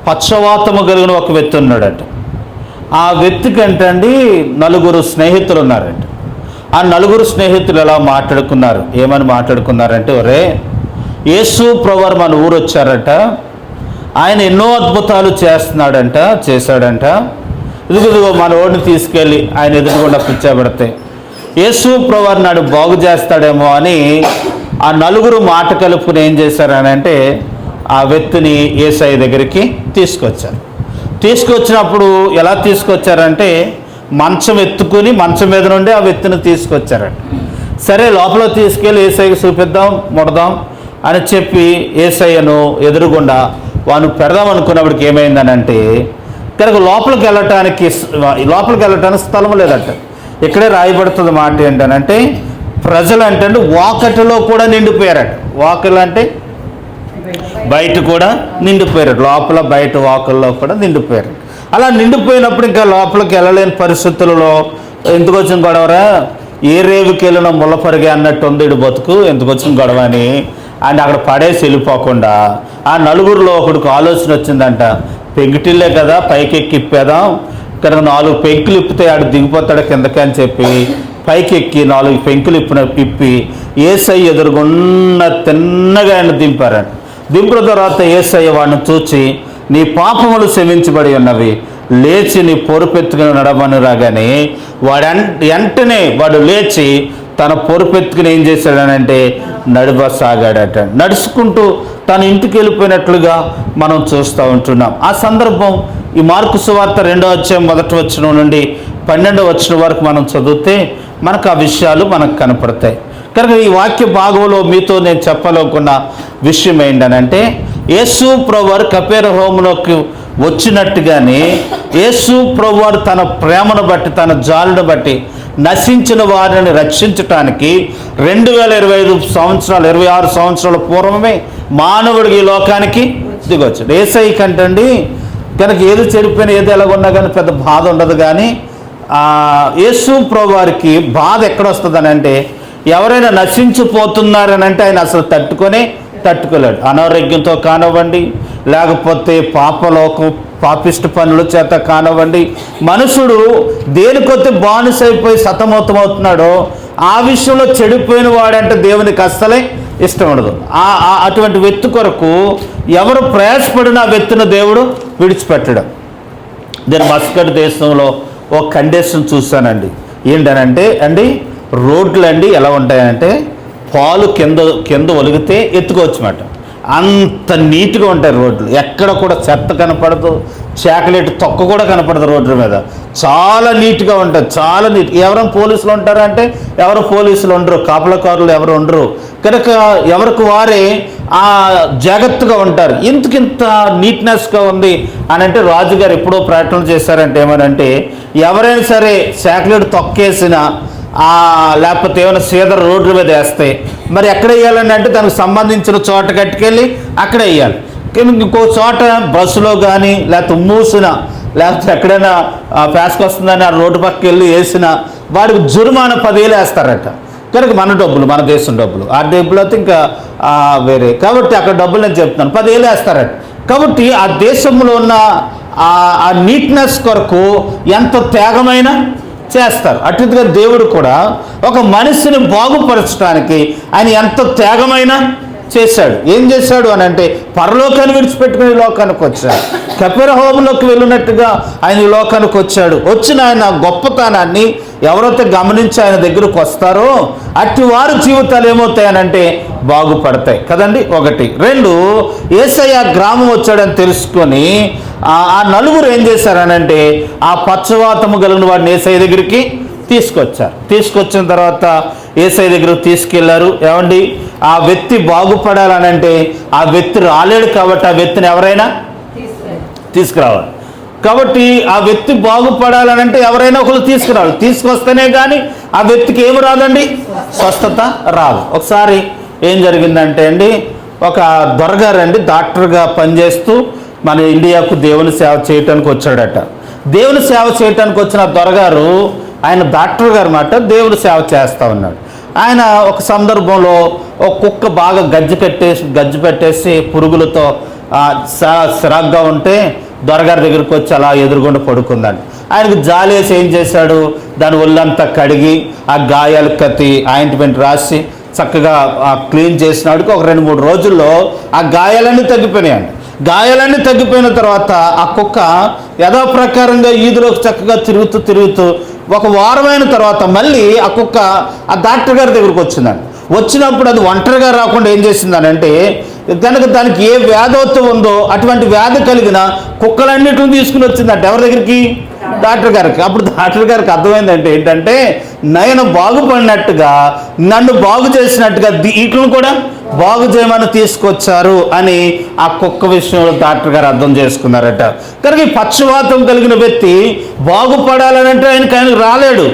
పక్షవాతము కలిగిన ఒక వ్యక్తి ఉన్నాడట. ఆ వ్యక్తికి అంటండి 4 స్నేహితులు ఉన్నారట. ఆ 4 స్నేహితులు ఎలా మాట్లాడుకున్నారు, ఏమని మాట్లాడుకున్నారంటే, ఒరే యేసు ప్రభువారు మన ఊరు వచ్చారట, ఆయన ఎన్నో అద్భుతాలు చేశాడంట. ఇదిగో మన ఓడిని తీసుకెళ్ళి ఆయన ఎదురుగుండా కూర్చోబెడితే యేసు ప్రభువారు నాడు బాగు చేస్తాడేమో అని ఆ 4 మాట కలుపుకుని ఏం చేశారనంటే ఆ వ్యక్తిని యేసయ్య దగ్గరికి తీసుకొచ్చినప్పుడు ఎలా తీసుకొచ్చారంటే మంచం ఎత్తుకుని మంచం మీద నుండి ఆ వ్యక్తిని తీసుకొచ్చారంట. సరే లోపల తీసుకెళ్ళి యేసయ్యకు చూపిద్దాం, ముడదాం అని చెప్పి యేసయ్యను ఎదురుగుండా వాను పెడదాం అనుకున్నప్పటికి ఏమైందనంటే కనుక లోపలికి వెళ్ళటానికి స్థలం లేదట. ఇక్కడే రాయబడుతుంది మాట ఏంటనంటే ప్రజలు అంటే వాకటిలో కూడా నిండిపోయారట. వాకలు అంటే బయట కూడా నిండిపోయారు, లోపల బయట వాకుల్లో కూడా నిండిపోయారు. అలా నిండిపోయినప్పుడు ఇంకా లోపలికి వెళ్ళలేని పరిస్థితులలో ఎందుకు వచ్చిన గొడవరా, ఏ రేవుకి వెళ్ళిన ముళ్ళపరిగే అన్నట్టు ఉంది ఇడు బతుకు, ఎందుకు వచ్చిన గొడవ అని ఆయన అక్కడ పడేసి వెళ్ళిపోకుండా ఆ 4లో ఒకడికి ఆలోచన వచ్చిందంట, పెంకుటిల్లే కదా పైకి ఎక్కిప్పేదాం, కనుక 4 పెంకులు ఇప్పితే ఆడు దిగిపోతాడు కిందకి అని చెప్పి పైకి ఎక్కి 4 పెంకులు ఇప్పి యేసయ్య ఎదురుగున్న తిన్నగా ఆయన దింపారంట. దింపిన తర్వాత యేసయ్య వాడిని చూచి, నీ పాపములు క్షమించబడి ఉన్నవి, లేచి నీ పొరుపెత్తుకుని నడమని రాగానే వెంటనే వాడు లేచి తన పొరుపెత్తుకుని ఏం చేశాడనంటే నడవసాగాడట. నడుచుకుంటూ తన ఇంటికి వెళ్ళిపోయినట్లుగా మనం చూస్తూ ఉంటున్నాం. ఆ సందర్భం ఈ మార్కు సువార్త 2వ అధ్యాయం 1వ వచనం నుండి 12వ వచనం వరకు మనం చదివితే మనకు ఆ విషయాలు మనకు కనపడతాయి. కనుక ఈ వాక్య భాగంలో మీతో నేను చెప్పాలనుకున్న విషయం ఏంటనంటే యేసు ప్రభువారు కపెర్నహూములోకి వచ్చినట్టుగానే యేసు ప్రభువారు తన ప్రేమను బట్టి తన జాలును బట్టి నశించిన వారిని రక్షించటానికి 2025 సంవత్సరాలు 26 సంవత్సరాల పూర్వమే మానవుడికి ఈ లోకానికి దిగొచ్చాడు. యేసయ్య కంటండి కనుక ఏది చెడిపోయినా ఏది ఎలాగున్నా కానీ పెద్ద బాధ ఉండదు. కానీ యేసు ప్రభువారికి బాధ ఎక్కడొస్తుందని అంటే ఎవరైనా నశించిపోతున్నారని అంటే ఆయన అసలు తట్టుకోలేడు. అనారోగ్యంతో కానివ్వండి, లేకపోతే పాపిష్ట పనుల చేత కానివ్వండి, మనుషుడు దేనికొత్తే బానిసైపోయి సతమతమవుతున్నాడో ఆ విషయంలో చెడిపోయిన వాడంటే దేవునికి అస్సలే ఇష్టం ఉండదు. అటువంటి వ్యక్తి కొరకు ఎవరు ప్రయాసపడిన ఆ వ్యక్తిని దేవుడు విడిచిపెట్టడం. నేను మస్కట్ దేశంలో ఒక కండిషన్ చూశానండి. ఏంటనంటే రోడ్లు ఎలా ఉంటాయంటే పాలు కింద ఒలిగితే ఎత్తుకోవచ్చు మాట, అంత నీట్గా ఉంటాయి రోడ్లు. ఎక్కడ కూడా చెత్త కనపడదు, చాక్లెట్ తొక్క కూడా కనపడదు రోడ్ల మీద. చాలా నీట్గా ఉంటుంది, చాలా నీట్. ఎవరైనా పోలీసులు ఉంటారంటే ఎవరు పోలీసులు ఉండరు, కాపలకారులు ఎవరు ఉండరు. కనుక ఎవరికి వారే జాగ్రత్తగా ఉంటారు. ఇంత నీట్నెస్గా ఉంది అని అంటే రాజుగారు ఎప్పుడో ప్రకటన చేశారంటే ఏమనంటే ఎవరైనా సరే చాక్లెట్ తొక్కేసినా లేకపోతే ఏమైనా సీదర రోడ్ల మీద వేస్తే మరి ఎక్కడ వేయాలని అంటే దానికి సంబంధించిన చోట కట్టుకెళ్ళి అక్కడ వేయాలి. ఇంకో చోట బస్సులో కానీ లేకపోతే మూసిన లేకపోతే ఎక్కడైనా ప్యాస్కి వస్తుందని ఆ రోడ్డు పక్కకి వెళ్ళి వేసినా వాడికి జుర్మానా 10,000 వేస్తారట. కనుక మన డబ్బులు, మన దేశం డబ్బులు, ఆ డబ్బులు అయితే ఇంకా వేరే. కాబట్టి అక్కడ డబ్బులు నేను చెప్తున్నాను 10,000 వేస్తారట. కాబట్టి ఆ దేశంలో ఉన్న ఆ నీట్నెస్ కొరకు ఎంత త్యాగమైనా చేస్తారు. అటుగా దేవుడు కూడా ఒక మనిషిని బాగుపరచడానికి ఆయన ఎంత త్యాగమైనా చేశాడు. ఏం చేశాడు అని అంటే పరలోకాన్ని విడిచిపెట్టుకుని లోకానికి వచ్చాడు. కపెర్నహూములోకి వెళ్ళినట్టుగా ఆయన ఈ లోకానికి వచ్చాడు. వచ్చిన ఆయన గొప్పతనాన్ని ఎవరైతే గమనించి ఆయన దగ్గరకు వస్తారో అట్టి వారి జీవితాలు ఏమవుతాయనంటే బాగుపడతాయి కదండి. 1. 2 యేసయ్య గ్రామం వచ్చాడని తెలుసుకొని ఆ 4 ఏం చేశారనంటే ఆ పక్షవాతము కలిగిన వాడిని యేసయ్య దగ్గరికి తీసుకొచ్చిన తర్వాత యేసయ్య దగ్గరకు తీసుకెళ్లారు. ఏమండి ఆ వ్యక్తి బాగుపడాలనంటే ఆ వ్యక్తి రాలేడు కాబట్టి ఆ వ్యక్తిని ఎవరైనా తీసుకురావాలి. కాబట్టి ఆ వ్యక్తి బాగుపడాలనంటే ఎవరైనా ఒకరు తీసుకురావాలి. తీసుకొస్తేనే కానీ ఆ వ్యక్తికి ఏమి రాదండి, స్వస్థత రాదు. ఒకసారి ఏం జరిగిందంటే ఒక దొరగారండి డాక్టర్గా పనిచేస్తూ మన ఇండియాకు దేవుని సేవ చేయటానికి వచ్చాడట. దేవుని సేవ చేయటానికి వచ్చిన దొరగారు ఆయన డాక్టర్ గారు మాట దేవుని సేవ చేస్తూ ఉన్నాడు. ఆయన ఒక సందర్భంలో ఒక కుక్క బాగా గజ్జి పెట్టేసి పురుగులతో సిరాగ్గా ఉంటే దొరగారి దగ్గరికి వచ్చి అలా ఎదురుగుండా పడుకుందండి. ఆయనకు జాలేసి ఏం చేశాడు, దాని ఒళ్ళంతా కడిగి ఆ గాయాలు కత్తి ఆయింట్మెంట్ రాసి చక్కగా క్లీన్ చేసినాడికి ఒక 2-3 రోజుల్లో ఆ గాయాలన్నీ తగ్గిపోయినాయండి. గాయాలన్నీ తగ్గిపోయిన తర్వాత ఆ కుక్క యథాప్రకారంగా ఈదులోకి చక్కగా తిరుగుతూ ఒక వారమైన తర్వాత మళ్ళీ ఆ కుక్క ఆ డాక్టర్ గారి దగ్గరికి వచ్చిందండి. వచ్చినప్పుడు అది ఒంటరిగా రాకుండా ఏం చేసిందనంటే, కనుక దానికి ఏ వ్యాధి ఉందో అటువంటి వ్యాధి కలిగిన కుక్కలన్నిటిని తీసుకుని వచ్చిందంట. ఎవరి దగ్గరికి? డాక్టర్ గారికి. అప్పుడు డాక్టర్ గారికి అర్థమైందంటే ఏంటంటే, నేను బాగుపడినట్టుగా నన్ను బాగు చేసినట్టుగా వీటిని కూడా బాగు చేయమని తీసుకొచ్చారు అని ఆ కుక్క విషయంలో డాక్టర్ గారు అర్థం చేసుకున్నారట. కనుక ఈ పక్షవాతం కలిగిన వ్యక్తి బాగుపడాలనంటే ఆయనకు రాలేడు.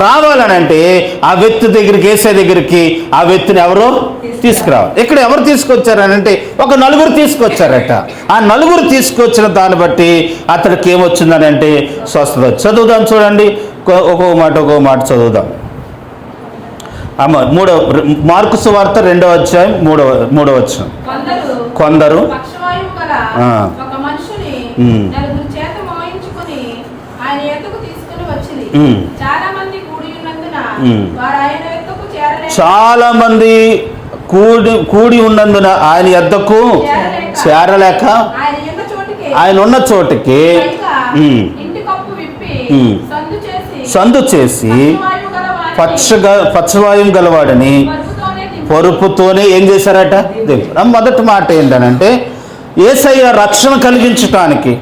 రావాలనంటే ఆ వ్యక్తి దగ్గరికి, యేసయ్య దగ్గరికి ఆ వ్యక్తిని ఎవరో తీసుకురావాలి. ఇక్కడ ఎవరు తీసుకొచ్చారనంటే ఒక 4 తీసుకొచ్చారట. ఆ 4 తీసుకొచ్చిన దాన్ని బట్టి అతడికి ఏమొచ్చిందనంటే స్వస్థత. చదువుదాం చూడండి, ఒక్కొక్క మాట చదువుదాం. మార్కు సువార్త 2వ అధ్యాయం 3వ వచనం. కొందరు చాలా మంది కూడి ఉన్నందున ఆయన యొద్దకు చేరలేక ఆయన ఉన్న చోటికి సందు చేసి పచ్చవాయుం గలవాడని పరుపుతోనే ఏం చేశారట. మొదటి మాట ఏంటనంటే, యేసయ్య రక్షణ కలిగించటానికి,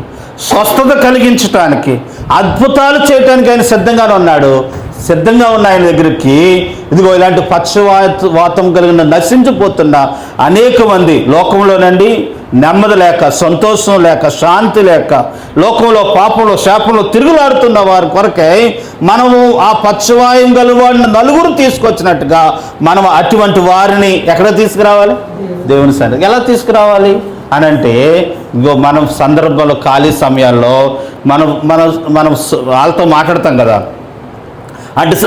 స్వస్థత కలిగించటానికి, అద్భుతాలు చేయటానికి ఆయన సిద్ధంగానే ఉన్నాడు. సిద్ధంగా ఉన్న ఆయన దగ్గరికి ఇదిగో ఇలాంటి పక్షవాతం కలిగిన నశించిపోతున్న అనేక మంది లోకంలోనండి నెమ్మది లేక, సంతోషం లేక, శాంతి లేక, లోకంలో పాపంలో శాపంలో తిరుగులాడుతున్న వారి కొరకై మనము ఆ పక్షవాయుం గలవాడిని 4 తీసుకొచ్చినట్టుగా మనం అటువంటి వారిని ఎక్కడ తీసుకురావాలి? దేవుని సన్నిధికి. ఎలా తీసుకురావాలి అనంటే, ఇంకో మనం సందర్భంలో ఖాళీ సమయాల్లో మనం వాళ్ళతో మాట్లాడతాం కదా.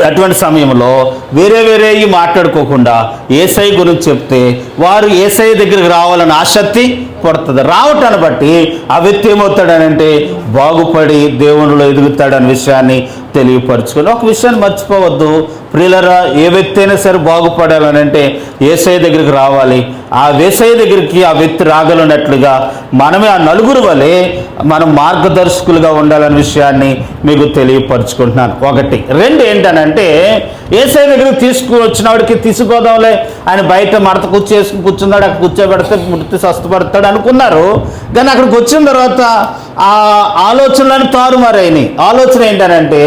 అటువంటి సమయంలో వేరే మాట్లాడుకోకుండా యేసయ్య గురించి చెప్తే వారు యేసయ్య దగ్గరికి రావాలని ఆసక్తి పడుతుంది. రావటాన్ని బట్టి ఆ వ్యక్తి ఏమవుతాడనంటే బాగుపడి దేవునిలో ఎదుగుతాడనే విషయాన్ని తెలియపరచుకొని, ఒక విషయాన్ని మర్చిపోవద్దు ప్రియులరా, ఏ వ్యక్తి అయినా సరే బాగుపడాలనంటే యేసయ్య దగ్గరికి రావాలి. ఆ యేసయ్య దగ్గరికి ఆ వ్యక్తి రాగలనట్లుగా మనమే ఆ 4 వలె మనం మార్గదర్శకులుగా ఉండాలనే విషయాన్ని మీకు తెలియపరచుకుంటున్నాను. 1. 2 ఏంటనంటే, యేసయ్య దగ్గరికి తీసుకువచ్చినవాడికి తీసుకోదాంలే, ఆయన బయట మడత వేసుకుని కూర్చున్నాడు, అక్కడ కూర్చోబెడితే ముట్టి స్వస్థపడతాడు అనుకున్నారు. కానీ అక్కడికి వచ్చిన తర్వాత ఆ ఆలోచనలను తారుమారైనాయి. ఆలోచన ఏంటనంటే,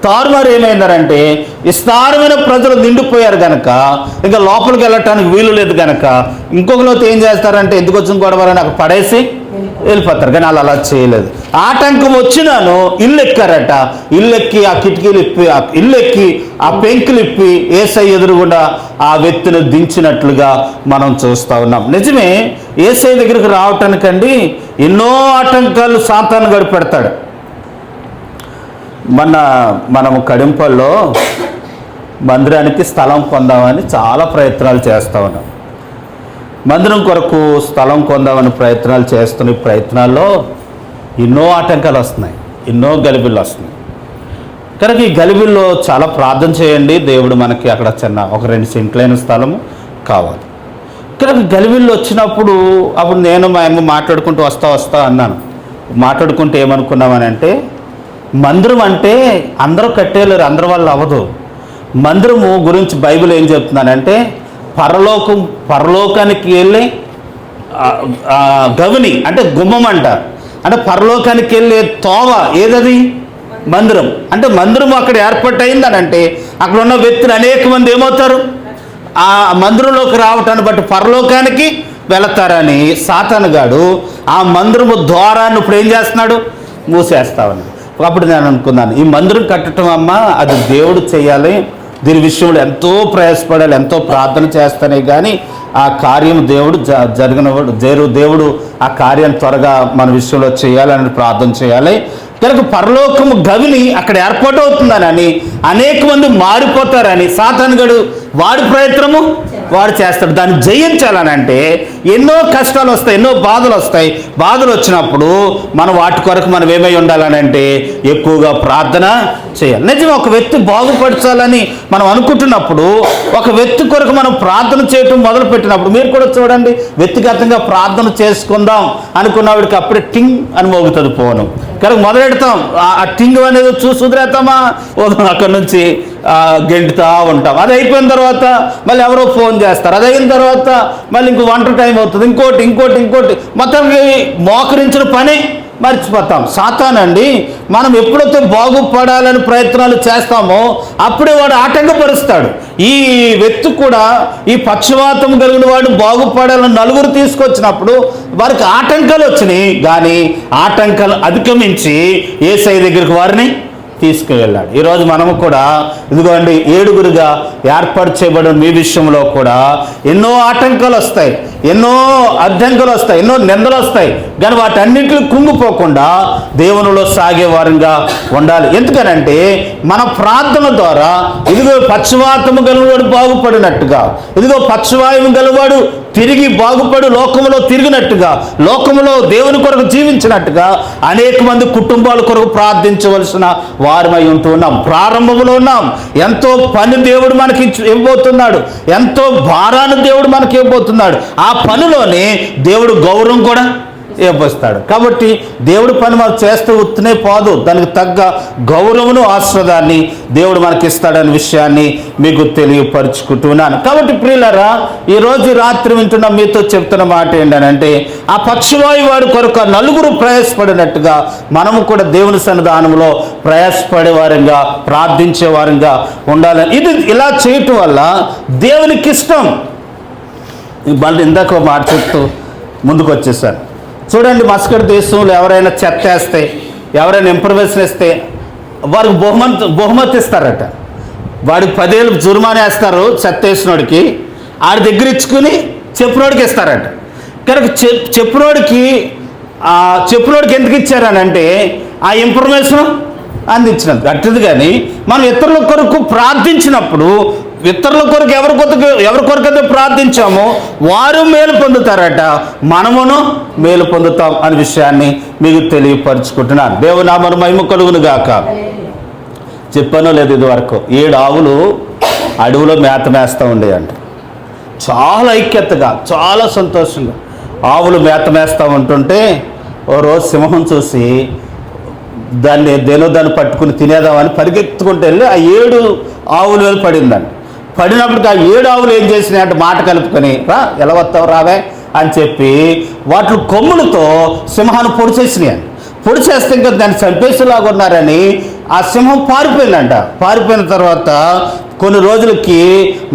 తారుమారు ఏమైందంటే, విస్తారమైన ప్రజలు నిండిపోయారు కనుక ఇంకా లోపలికి వెళ్ళటానికి వీలు లేదు కనుక ఇంకొకరితో ఏం చేస్తారంటే, ఎందుకు వచ్చిన గొడవలని అక్కడ పడేసి వెళ్ళిపోతారు. కానీ వాళ్ళు అలా చేయలేదు. ఆటంకం వచ్చినాను ఇల్లు ఎక్కారట. ఇల్లు ఎక్కి ఆ కిటికీలు ఇప్పి, ఇల్లు ఎక్కి ఆ పెంకులు ఇప్పి యేసయ్య ఎదురుగుండా ఆ వ్యక్తిని దించినట్లుగా మనం చూస్తూ ఉన్నాం. నిజమే, యేసయ్య దగ్గరికి రావటానికండి ఎన్నో ఆటంకాలు సాతాను గడిపెడతాడు. మనము కడింపల్లో మందిరానికి స్థలం పొందామని చాలా ప్రయత్నాలు చేస్తూ ఉన్నాం. మందిరం కొరకు స్థలం కొందామని ప్రయత్నాలు చేస్తున్న ప్రయత్నాల్లో ఎన్నో ఆటంకాలు వస్తున్నాయి, ఎన్నో గలిబిళ్ళు వస్తున్నాయి. కనుక ఈ గలిబిల్లో చాలా ప్రార్థన చేయండి. దేవుడు మనకి అక్కడ ఒక 2 సెంట్లైన స్థలము కావాలి. కనుక గలిబిళ్ళు వచ్చినప్పుడు అప్పుడు నేను మా అమ్మ మాట్లాడుకుంటూ వస్తా అన్నాను. మాట్లాడుకుంటూ ఏమనుకున్నామని అంటే, మందిరం అంటే అందరూ కట్టేయలేరు, అందరి వల్ల అవ్వదు. మందిరము గురించి బైబిల్ ఏం చెప్తున్నానంటే, పరలోకానికి వెళ్ళే గవిని అంటే గుమ్మం అంట. అంటే పరలోకానికి వెళ్ళే తోవ ఏదది? మందిరం. అంటే మందిరం అక్కడ ఏర్పాటైందనంటే అక్కడ ఉన్న వ్యక్తులు అనేక మంది ఏమవుతారు? ఆ మందిరంలోకి రావటాన్ని బట్టి పరలోకానికి వెళతారని సాతానుగాడు ఆ మందిరము ద్వారాన్ని ఇప్పుడు ఏం చేస్తున్నాడు? మూసేస్తామని. అప్పుడు నేను అనుకున్నాను, ఈ మందిరం కట్టడం అమ్మ అది దేవుడు చేయాలి, దీని విషయంలో ఎంతో ప్రయాసపడాలి, ఎంతో ప్రార్థన చేస్తానే కానీ ఆ కార్యం దేవుడు దేవుడు ఆ కార్యాన్ని త్వరగా మన విషయంలో చేయాలని ప్రార్థన చేయాలి. కనుక పరలోకము గవిని అక్కడ ఏర్పాటు అవుతుందని అనేక మంది మారిపోతారని సాతానుగాడు వాడి ప్రయత్నము వాడు చేస్తాడు. దాన్ని జయించాలని అంటే ఎన్నో కష్టాలు వస్తాయి, ఎన్నో బాధలు వస్తాయి. బాధలు వచ్చినప్పుడు మనం వాటి కొరకు మనం ఏమై ఉండాలని అంటే ఎక్కువగా ప్రార్థన చేయాలి. నిజమే, ఒక వ్యక్తి బాగుపరచాలని మనం అనుకుంటున్నప్పుడు, ఒక వ్యక్తి కొరకు మనం ప్రార్థన చేయటం మొదలు పెట్టినప్పుడు, మీరు కూడా చూడండి, వ్యక్తిగతంగా ప్రార్థన చేసుకుందాం అనుకున్నవాడికి అప్పుడే టింగ్ అని మోగుతుంది ఫోను. కనుక మొదలెడతాం, ఆ టింగ్ అనేది చూసి వదిలేస్తామా, అక్కడి నుంచి గెంటుతా ఉంటాం. అది అయిపోయిన తర్వాత మళ్ళీ ఎవరో ఫోన్ చేస్తారు. అది అయిన తర్వాత మళ్ళీ ఇంకో వంట టైం అవుతుంది, ఇంకోటి మొత్తం మోకరించిన పని మర్చిపోతాం. సాతానండి మనం ఎప్పుడైతే బాగుపడాలని ప్రయత్నాలు చేస్తామో అప్పుడే వాడు ఆటంకపరుస్తాడు. ఈ వ్యక్తి కూడా, ఈ పక్షవాతం కలిగిన వాడు బాగుపడాలని నలుగురు తీసుకొచ్చినప్పుడు వారికి ఆటంకాలు వచ్చినాయి, కానీ ఆటంకాలు అధిగమించి యేసయ్య దగ్గరికి వారిని తీసుకువెళ్ళాడు. ఈరోజు మనము కూడా ఇదిగోండి 7గురుగా ఏర్పాటు చేయబడిన మీ విషయంలో కూడా ఎన్నో ఆటంకాలు వస్తాయి, ఎన్నో అడ్డంకులు వస్తాయి, ఎన్నో నిందలు వస్తాయి. కానీ వాటన్నింటినీ కుంగిపోకుండా దేవునిలో సాగే వారంగా ఉండాలి. ఎందుకనంటే మన ప్రార్థన ద్వారా ఇదిగో పక్షవాతము గలవాడు బాగుపడినట్టుగా, ఇదిగో పక్షవాయువు గలవాడు తిరిగి బాగుపడి లోకములో తిరిగినట్టుగా, లోకములో దేవుని కొరకు జీవించినట్టుగా అనేక మంది కుటుంబాల కొరకు ప్రార్థించవలసిన వారమై ఉంటున్నాం. ప్రారంభంలో ఉన్నాం. ఎంతో పని దేవుడు మనకి ఇవ్వబోతున్నాడు, ఎంతో భారాన్ని దేవుడు మనకి ఇవ్వబోతున్నాడు. ఆ పనిలోనే దేవుడు గౌరవం కూడా ఇవ్వస్తాడు. కాబట్టి దేవుడి పని మనం చేస్తూ ఉత్తనే పోదు, దానికి తగ్గ గౌరవను ఆస్వాదాన్ని దేవుడు మనకి ఇస్తాడనే విషయాన్ని మీకు తెలియపరుచుకుంటున్నాను. కాబట్టి ప్రియులారా, ఈరోజు రాత్రి వింటున్న మీతో చెప్తున్న మాట ఏంటంటే, ఆ పక్షవాయు వాడి కొరకు నలుగురు ప్రయాసపడినట్టుగా మనము కూడా దేవుని సన్నిధానంలో ప్రయాసపడే వారంగా, ప్రార్థించే వారంగా ఉండాలని. ఇది ఇలా చేయటం వల్ల దేవునికి ఇష్టం. మళ్ళీ ఇందాక మాట చెప్తూ ముందుకు వచ్చేసాను. చూడండి, మస్కట్ దేశంలో ఎవరైనా చెత్త వేస్తే, ఎవరైనా ఇంప్రవేషన్ వేస్తే వారికి బహుమతి ఇస్తారట. వాడికి 10 ఏళ్ళు జుర్మానా వేస్తారు చెత్త వేసినోడికి, ఆడి దగ్గర ఇచ్చుకుని చెప్పునోడికి ఇస్తారట. కనుక చెప్పునోడికి ఎందుకు ఇచ్చారనంటే ఆ ఇన్ఫర్మేషన్ అందించినందుకు. అట్టిది కానీ మనం ఇతరుల కొరకు ప్రార్థించినప్పుడు, ఇతరుల కొరకు ఎవరి కొరకైతే ప్రార్థించామో వారు మేలు పొందుతారట, మనమును మేలు పొందుతాం అనే విషయాన్ని మీకు తెలియపరుచుకుంటున్నాను. దేవునామమున మహిమ కలుగును గాక. చెప్పానో లేదు, ఇదివరకు 7 ఆవులు అడవిలో మేత మేస్తూ ఉండేయంట. చాలా ఐక్యతగా, చాలా సంతోషంగా ఆవులు మేత మేస్తూ ఉంటుంటే ఓ రోజు సింహం చూసి దాన్ని పట్టుకుని తినేదామని పరిగెత్తుకుంటూ వెళ్ళి ఆ 7 ఆవుల మీద పడిందండి. పడినప్పటికీ ఆ 7 ఆవులు ఏం చేసినాయంటే మాట కలుపుకొని, రా ఎలా వస్తావు రావే అని చెప్పి వాటి కొమ్ములతో సింహాన్ని పొడిచేసినాయి. పొడిచేస్తే ఇంకా దాన్ని చంపేసేలాగా ఉన్నారని ఆ సింహం పారిపోయిందంట. పారిపోయిన తర్వాత కొన్ని రోజులకి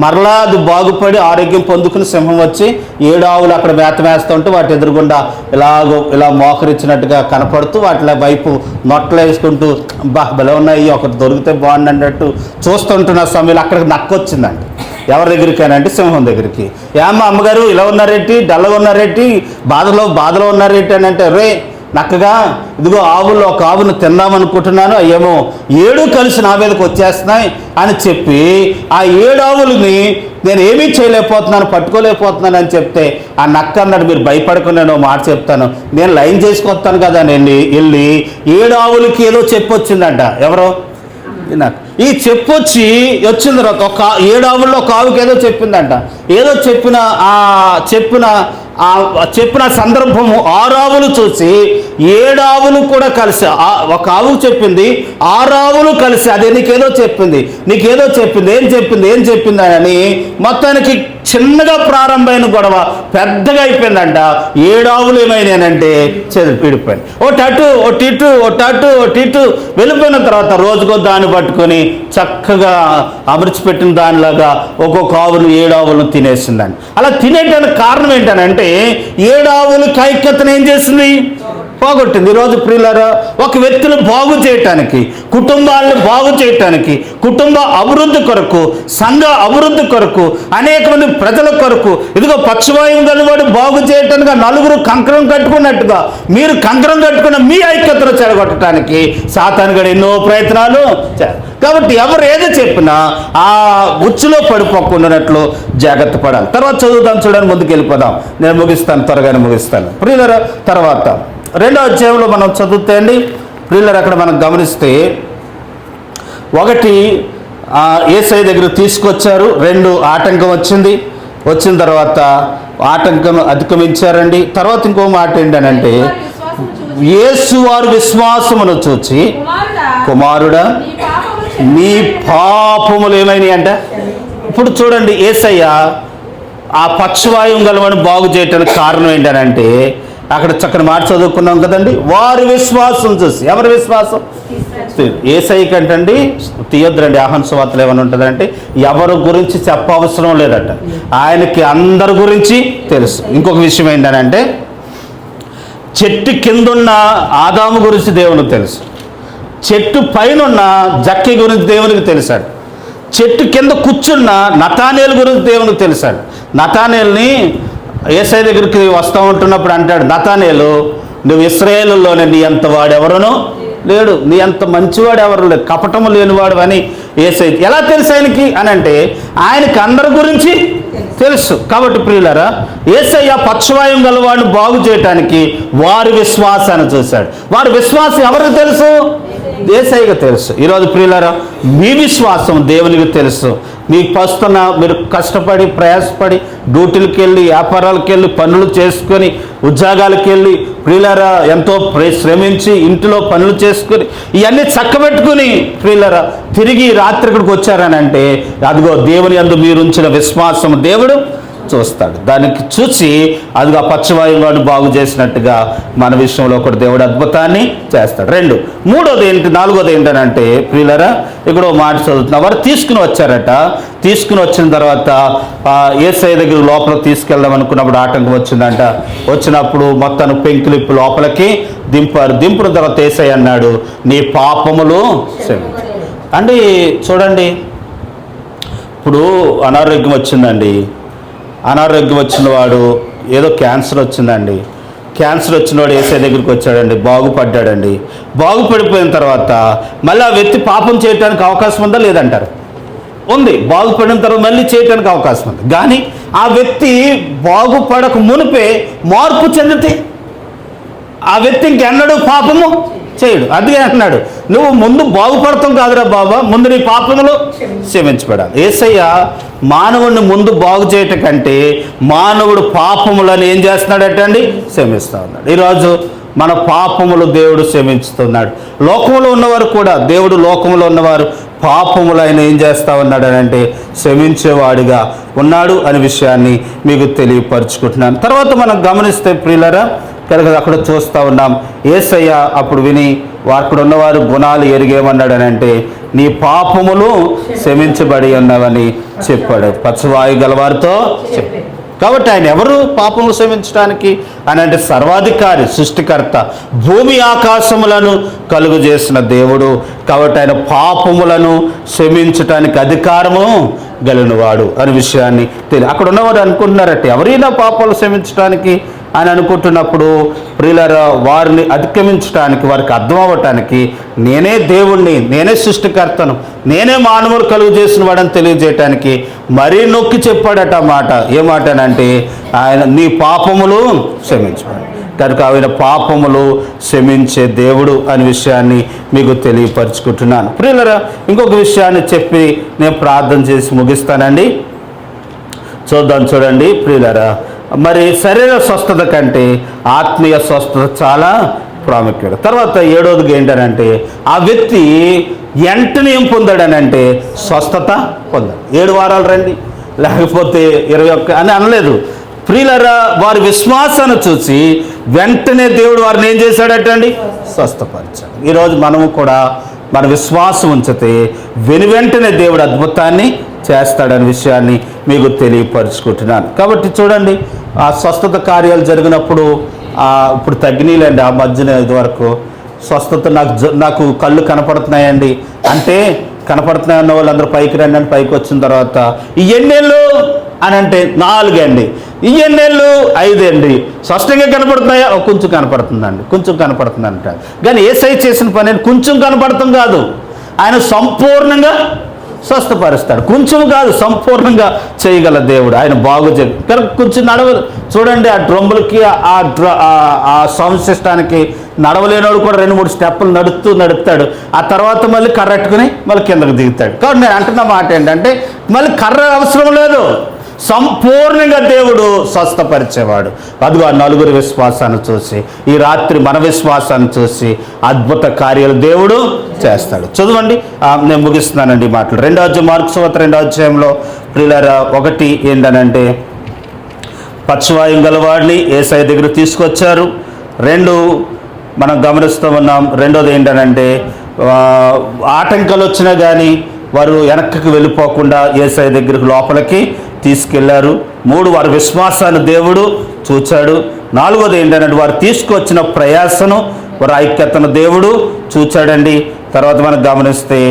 మరలా అది బాగుపడి ఆరోగ్యం పొందుకుని సింహం వచ్చి 7 ఆవులు అక్కడ మేత వేస్తూ ఉంటే వాటి ఎదురుగుండా ఇలా మోకరించినట్టుగా కనపడుతూ వాటి వైపు నొట్టలు వేసుకుంటూ భలే ఉన్నాయి, ఒకటి దొరికితే బాగుంది అన్నట్టు చూస్తుంటున్న సమయంలో అక్కడికి నక్కొచ్చిందండి. ఎవరి దగ్గరికైనా సింహం దగ్గరికి. ఏమ్మా అమ్మగారు ఇలా ఉన్నారేంటి, డల్లగా ఉన్నారేంటి, బాధలో ఉన్నారేంటి అని అంటే, రే నక్కగా ఇదిగో ఆవుల్లో ఒక ఆవును తిందామనుకుంటున్నాను, ఏమో 7 కలిసి నా మీదకి వచ్చేస్తున్నాయి అని చెప్పి ఆ 7 ఆవులని నేను ఏమీ చేయలేకపోతున్నాను, పట్టుకోలేకపోతున్నాను అని చెప్తే ఆ నక్క అన్నాడు, మీరు భయపడకుండా నేను మాట చెప్తాను, నేను లైన్ చేసుకొస్తాను కదా అని వెళ్ళి 7 ఆవులకి ఏదో చెప్పొచ్చిందంట. ఎవరో ఈ చెప్పొచ్చి వచ్చిన తర్వాత 7 ఆవుల్లో ఒక ఆవుకి ఏదో చెప్పిందంట. ఏదో చెప్పిన సందర్భము 6 ఆవులు చూసి 7 ఆవులు కూడా కలిసి, ఒక ఆవుకు చెప్పింది 6 ఆవులు కలిసి అదే నీకేదో చెప్పింది ఏం చెప్పింది అని మొత్తానికి చిన్నగా ప్రారంభమైన గొడవ పెద్దగా అయిపోయిందంట. 7 ఆవులు ఏమైనానంటే విడిపోయింది. ఓ టిటు వెళ్ళిపోయిన తర్వాత రోజుకో దాన్ని పట్టుకొని చక్కగా అమర్చిపెట్టిన దానిలాగా ఒక్కొక్క ఆవును 7 ఆవులను తినేసిందండి. అలా తినేటానికి కారణం ఏంటనంటే 7 ఆవులకి ఐక్యతను ఏం చేసింది, పోగొట్టింది. ఈరోజు ప్రియులారా, ఒక వ్యక్తిని బాగు చేయటానికి, కుటుంబాలను బాగు చేయటానికి, కుటుంబ అభివృద్ధి కొరకు, సంఘ అభివృద్ధి కొరకు, అనేక మంది ప్రజల కొరకు, ఇదిగో పక్షవాయువు గలవాడు బాగు చేయటానికి 4 కంకరం కట్టుకున్నట్టుగా మీరు కంకరం కట్టుకున్న మీ ఐక్యతను చెడగొట్టడానికి సాతానుగాడు ఎన్నో ప్రయత్నాలు కాబట్టి ఎవరు ఏదో చెప్పినా ఆ ఉచ్చులో పడిపోకుండానట్లు జాగ్రత్త పడాలి. తర్వాత చదువుతాం, చూడండి, ముందుకు వెళ్ళిపోదాం. నేను ముగిస్తాను, త్వరగానే ముగిస్తాను. ప్రియులరా, తర్వాత 2వ అధ్యాయంలో మనం చదువుతే అండి ప్రియులరా, అక్కడ మనం గమనిస్తే 1 యేసయ్య దగ్గర తీసుకొచ్చారు, 2 ఆటంకం వచ్చిన తర్వాత ఆటంకం అధిగమించారండి. తర్వాత ఇంకో మాట ఏంటనంటే, యేసు వారి విశ్వాసమును చూచి, కుమారుడా నీ పాపములు ఏమైనాయి అంట. ఇప్పుడు చూడండి, యేసయ్య ఆ పక్షవాయువు గలవాడిని బాగు చేయటానికి కారణం ఏంటనంటే, అక్కడ చక్కని మాట చదువుకున్నాం కదండి, వారి విశ్వాసం చూసి. ఎవరి విశ్వాసం? యేసయ్య కంటండి తీయొద్దురండి. ఆహ్వాన సువార్తలు ఏమైనా ఉంటుందంటే ఎవరి గురించి చెప్పవసరం లేదట, ఆయనకి అందరి గురించి తెలుసు. ఇంకొక విషయం ఏంటనంటే, చెట్టు కిందున్న ఆదాము గురించి దేవునికి తెలుసు, చెట్టు పైనున్న జక్కి గురించి దేవునికి తెలుసాడు, చెట్టు కింద కూర్చున్న నతానేలు గురించి దేవునికి తెలుసాడు. నతానేల్ని యేసయ్య దగ్గరికి వస్తూ ఉంటున్నప్పుడు అంటాడు, నతానేలు, నువ్వు ఇశ్రాయేలులోనే నీ అంత వాడెవరునూ లేడు, నీ అంత మంచివాడు ఎవరు లేడు, కపటము లేనివాడు అని యేసయ్య. ఎలా తెలుసు ఆయనకి అని అంటే, ఆయనకి అందరి గురించి తెలుసు. కాబట్టి ప్రియులారా, యేసయ్య పక్షవాయువు గలవాడిని బాగు చేయటానికి వారి విశ్వాసాన్ని చూశాడు. వారి విశ్వాసం ఎవరికి తెలుసు? యేసయ్యకి తెలుసు. ఈరోజు ప్రియులారా, మీ విశ్వాసం దేవునికి తెలుసు. మీకు పస్తున్న మీరు కష్టపడి ప్రయాసపడి డ్యూటీలకు వెళ్ళి వ్యాపారాలకు వెళ్ళి పనులు చేసుకొని ఉద్యోగాలకు వెళ్ళి ప్రియులారా ఎంతో శ్రమించి ఇంటిలో పనులు చేసుకొని ఇవన్నీ చక్కబెట్టుకుని ప్రియులారా తిరిగి రాత్రి ఇక్కడికి వచ్చారని అంటే, అదిగో దేవుని యందు మీరు ఉంచిన విశ్వాసం దేవుడు చూస్తాడు. దానికి చూసి అదిగా పక్షవాయువును బాగు చేసినట్టుగా మన విషయంలో కూడా దేవుడు అద్భుతాన్ని చేస్తాడు. 2 3వది ఏంటి, 4వది ఏంటనంటే ప్రియులరా, ఇక్కడ మాట చదువుతున్నా. వారు తీసుకుని వచ్చారట. తీసుకుని వచ్చిన తర్వాత యేసయ్య దగ్గర లోపలికి తీసుకెళ్దాం అనుకున్నప్పుడు ఆటంకం వచ్చిందంట. వచ్చినప్పుడు మొత్తాన్ని పెంకులిప్పి లోపలికి దింపిన తర్వాత యేసయ్య అన్నాడు, నీ పాపములు అంటే. చూడండి, ఇప్పుడు అనారోగ్యం వచ్చిందండి. అనారోగ్యం వచ్చిన వాడు, ఏదో క్యాన్సర్ వచ్చిందండి. క్యాన్సర్ వచ్చినవాడు యేసయ్య దగ్గరికి వచ్చాడండి, బాగుపడ్డాడండి. బాగుపడిపోయిన తర్వాత మళ్ళీ ఆ వ్యక్తి పాపం చేయడానికి అవకాశం ఉందా లేదంటారు? ఉంది. బాగుపడిన తర్వాత మళ్ళీ చేయడానికి అవకాశం ఉంది. కానీ ఆ వ్యక్తి బాగుపడక మునిపే మార్పు చెందితే ఆ వ్యక్తి ఇంకెన్నడూ పాపము చేయడు. అదే అంటున్నాడు, నువ్వు ముందు బాగుపడతాం కాదురా బాబా, ముందు నీ పాపములు క్షమించబడాలి. యేసయ్య మానవుడిని ముందు బాగు చేయటం కంటే మానవుడు పాపములను ఏం చేస్తున్నాడట అండి? క్షమిస్తూ ఉన్నాడు. ఈరోజు మన పాపములు దేవుడు క్షమించుతున్నాడు. లోకంలో ఉన్నవారు కూడా, దేవుడు లోకంలో ఉన్నవారు పాపములు ఆయన ఏం చేస్తూ ఉన్నాడు అని అంటే క్షమించేవాడిగా ఉన్నాడు అనే విషయాన్ని మీకు తెలియపరుచుకుంటున్నాను. తర్వాత మనం గమనిస్తే ప్రియులరా, కనుక అక్కడ చూస్తూ ఉన్నాం, యేసయ్య అప్పుడు విని అక్కడ ఉన్నవారు గుణాలు ఎరిగేమన్నాడు అని అంటే, నీ పాపములు క్షమించబడి ఉన్నవని చెప్పాడు. పక్షవాయువు గలవారితో చెప్పాడు. కాబట్టి ఆయన ఎవరు పాపములు క్షమించడానికి అని అంటే, సర్వాధికారి, సృష్టికర్త, భూమి ఆకాశములను కలుగు చేసిన దేవుడు. కాబట్టి ఆయన పాపములను క్షమించటానికి అధికారము గలిగినవాడు అనే విషయాన్ని అక్కడ ఉన్నవారు అనుకుంటున్నారట, ఎవరైనా పాపాలు క్షమించడానికి అని అనుకుంటున్నప్పుడు ప్రియులారా, వారిని అధిగమించడానికి, వారికి అర్థం అవ్వటానికి, నేనే దేవుణ్ణి, నేనే సృష్టికర్తను, నేనే మానవులు కలుగు చేసిన వాడని తెలియజేయటానికి మరీ నొక్కి చెప్పాడట మాట. ఏ మాట అంటే, ఆయన నీ పాపములు క్షమించాడు. కనుక ఆయన పాపములు క్షమించే దేవుడు అనే విషయాన్ని మీకు తెలియపరుచుకుంటున్నాను. ప్రియులారా, ఇంకొక విషయాన్ని చెప్పి నేను ప్రార్థన చేసి ముగిస్తానండి. చూడండి ప్రియులారా, మరి శరీర స్వస్థత కంటే ఆత్మీయ స్వస్థత చాలా ప్రాముఖ్యత. తర్వాత 7వది ఏంటనంటే, ఆ వ్యక్తి వెంటనే ఏం పొందాడనంటే స్వస్థత పొందాడు. 7 వారాలు రండి లేకపోతే 21 అని అనలేదు. ప్రియులారా, వారి విశ్వాసాన్ని చూసి వెంటనే దేవుడు వారిని ఏం చేశాడటండి? స్వస్థపరిచాడు. ఈరోజు మనము కూడా మన విశ్వాసం ఉంచితే వెనువెంటనే దేవుడు అద్భుతాన్ని చేస్తాడనే విషయాన్ని మీకు తెలియపరుచుకుంటున్నాను. కాబట్టి చూడండి, ఆ స్వస్థత కార్యాలు జరిగినప్పుడు ఇప్పుడు తగ్గినీలండి. ఆ మధ్యన ఇదివరకు స్వస్థత నాకు కళ్ళు కనపడుతున్నాయండి అంటే, కనపడుతున్నాయన్న వాళ్ళందరూ పైకి రండి అని పైకి వచ్చిన తర్వాత ఈ ఎన్నేళ్ళు అని అంటే 4 అండి, ఈ ఎన్నేళ్ళు 5 అండి. స్పష్టంగా కనపడుతున్నాయా? కొంచెం కనపడుతుందండి, కొంచెం కనపడుతుంది అంటారు. కానీ యేసయ్య చేసిన పని కొంచెం కనపడతాం కాదు, ఆయన సంపూర్ణంగా స్వస్థపరుస్తాడు. కొంచెం కాదు, సంపూర్ణంగా చేయగల దేవుడు. ఆయన బాగు చేయ కనుక కొంచెం నడవదు. చూడండి, ఆ డ్రమ్ములకి ఆ సౌండ్ సిస్టానికి నడవలేనోడు కూడా 2-3 స్టెప్పులు నడుపుతాడు. ఆ తర్వాత మళ్ళీ కర్ర ఎట్టుకుని మళ్ళీ కిందకు దిగుతాడు. కాబట్టి నేను అంటున్న మాట ఏంటంటే, మళ్ళీ కర్ర అవసరం లేదు, సంపూర్ణంగా దేవుడు స్వస్థపరిచేవాడు. అదిగో ఆ నలుగురి విశ్వాసాన్ని చూసి, ఈ రాత్రి మన విశ్వాసాన్ని చూసి అద్భుత కార్యాలు దేవుడు చేస్తాడు. చదవండి, నేను ముగిస్తున్నానండి ఈ మాటలు. 2వ అధ్యాయం, మార్కు సువార్త 2వ అధ్యాయంలో ప్రియులారా 1 ఏంటనంటే, పక్షవాయువు గలవాడిని యేసయ్య దగ్గర తీసుకొచ్చారు. 2 మనం గమనిస్తూ ఉన్నాం. 2వది ఏంటనంటే, ఆటంకాలు వచ్చినా కానీ వారు వెనక్కి వెళ్ళిపోకుండా యేసయ్య దగ్గరికి లోపలికి తీసుకెళ్లారు. 3 వారి విశ్వాసాన్ని దేవుడు చూచాడు. 4వది ఏంటంటే, వారు తీసుకొచ్చిన ప్రయాసను, వారి ఐక్యతను దేవుడు చూచాడండి. తర్వాత మనం గమనిస్తే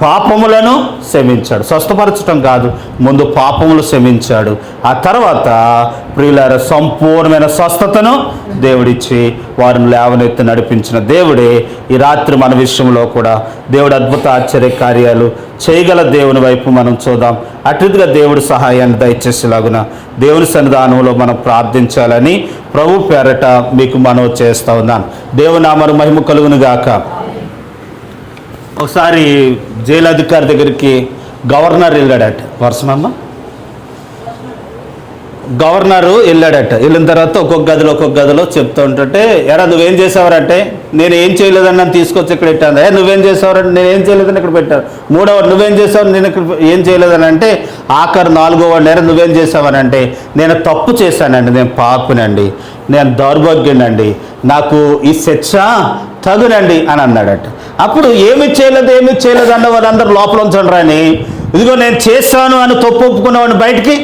పాపములను క్షమించాడు. స్వస్థపరచడం కాదు, ముందు పాపములు క్షమించాడు. ఆ తర్వాత ప్రియులార సంపూర్ణమైన స్వస్థతను దేవుడిచ్చి వారిని లేవనెత్తి నడిపించిన దేవుడే ఈ రాత్రి మన విషయంలో కూడా దేవుడు అద్భుత ఆశ్చర్య కార్యాలు చేయగల దేవుని వైపు మనం చూద్దాం. అటుగా దేవుడి సహాయాన్ని దయచేసేలాగున దేవుని సన్నిధానంలో మనం ప్రార్థించాలని ప్రభు పేరట మీకు మనవి చేస్తూ ఉన్నాను. దేవుని నామమునకు మహిమ కలుగును గాక. ఒకసారి జైలు అధికారి దగ్గరికి గవర్నర్ వెళ్ళాడట. వర్షమమ్మ గవర్నరు వెళ్ళాడట. వెళ్ళిన తర్వాత ఒక్కొక్క గదిలో చెప్తూ ఉంటుంటే, ఎరా నువ్వేం చేసావరంటే, నేను ఏం చేయలేదని నన్ను తీసుకొచ్చి ఇక్కడ పెట్టాను. నువ్వేం చేసావరంటే, నేను ఏం చేయలేదని ఇక్కడ పెట్టాను. 3వ నువ్వేం చేసావు, నేను ఇక్కడ ఏం చేయలేదని అంటే, ఆఖరు 4వ నువ్వేం చేసావనంటే, నేను తప్పు చేశానండి, నేను పాపినండి, నేను దౌర్భాగ్యునండి, నాకు ఈ శిక్ష తగునండి అని అన్నాడట. అప్పుడు ఏమి చేయలేదు అన్న వాళ్ళందరూ లోపల ఉంచండి రాని, ఇదిగో నేను చేశాను అని తప్పు ఒప్పుకున్నవాడిని బయటికి